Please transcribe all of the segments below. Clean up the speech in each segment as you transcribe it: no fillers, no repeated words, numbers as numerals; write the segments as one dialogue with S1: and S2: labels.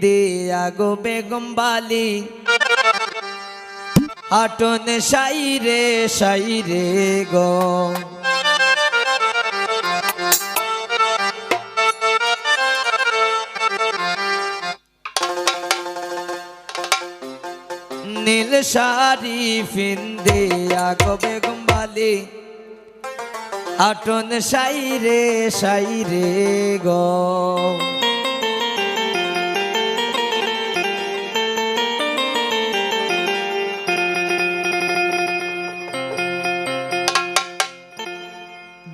S1: ফিন্দিয়া গো বেগম বালি হাটন সাইরে সাইরে গো নীল শাড়ি ফিন্দিয়া গো বেগম বালি হাটন সাইরে সাইরে গো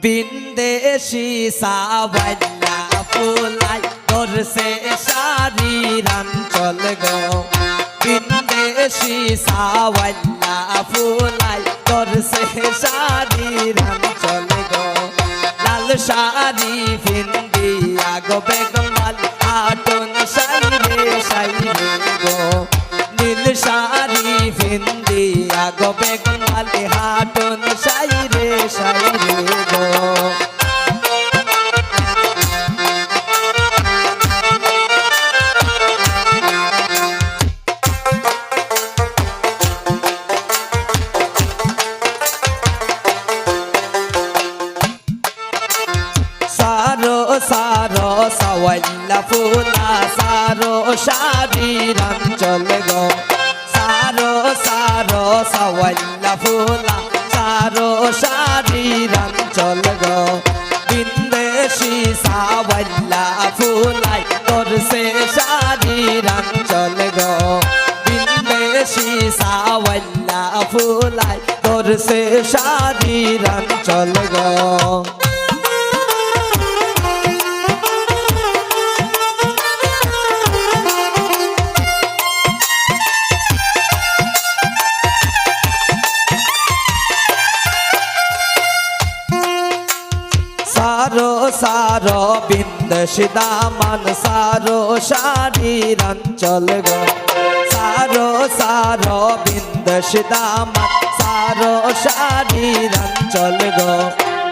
S1: বিন্দেশি সাওয়াল্লা ফুলাই ধরছে শাড়ির আঞ্চল গো বিন্দেশি সাওয়াল্লা ফুলাই ধরছে শাড়ির আঞ্চল গো লাল শাড়ি ফিন্দিয়া গো বেগম বালি হাটন সাইরে সাইরে গো নীল শাড়ি ফিন্দিয়া গো বেগম বালি হাটন সাইরে সাইরে গো সারো সারো সাওয়াল্লা ফুলা সারো শাড়ির আঞ্চল গো সারো সারো সাওয়াল্লা ফুলা সারো শাড়ির আঞ্চল গো বিন্দেশি সাওয়াল্লা ফুলাই ধরছে শাড়ির আঞ্চল গো বিন্দেশি সাওয়াল্লা ফুলাই ধরছে শাড়ির আঞ্চল গো সারো সারো বিন্দেশি দামান সারো শাড়ির আঞ্চল গো সারো সারো বিন্দেশি দামান সারো শাড়ির আঞ্চল গো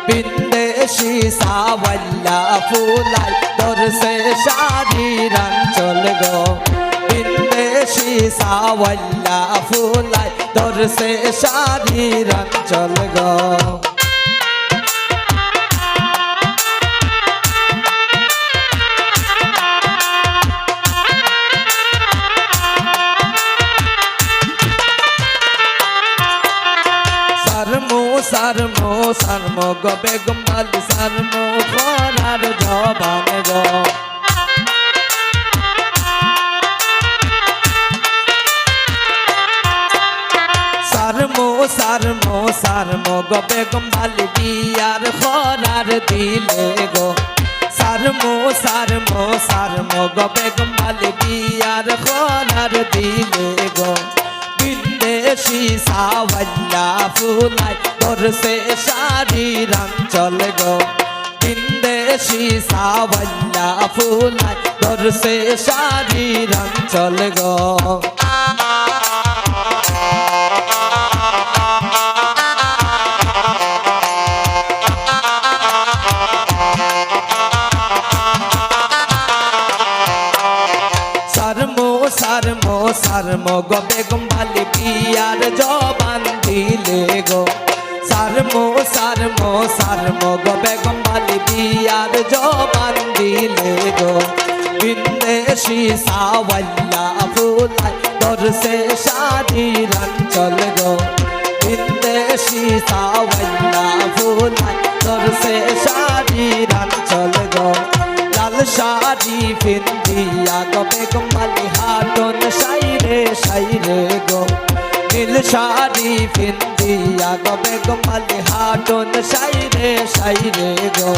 S1: বিন্দেশি সাওয়াল্লা ফুলাই ধরছে শাড়ির আঞ্চল গো বিন্দেশি সাওয়াল্লা ফুলাই ধরছে শাড়ির আঞ্চল গো সারমো সারমো গো বেগম বালি সারমো খরার জবান গো সারমো সারমো সারমো গো বেগম বালি বিয়ার খরার দিলে গো সারমো সারমো সারমো গো বেগম বালি বিয়ার খরার দিলে গো বিন্দেশি সাওয়াল্লা ফুলাই ধরছে শাড়ির আঞ্চল গো বিন্দেশি সাওয়াল্লা ফুলাই ধরছে শাড়ির আঞ্চল গো সারমো সারমো গো বেগম বালি বিয়ার জবান দিলে গো সারমো সারমো সারমো গো বেগম বালি বিয়ার জবান দিলে গো বিন্দেশি সাওয়াল্লা ফুলাই ধরছে শাড়ির আঞ্চল গো বিন্দেশি সাওয়াল্লা ফুলাই ধরছে শাড়ির আঞ্চল গো লাল শাড়ি ফিন্দিয়া গো বেগম বালি হাটন সাইরে সাইরে গো নীল শাড়ি ফিন্দিয়া গো বেগম বালি হাটন সাইরে সাইরে গো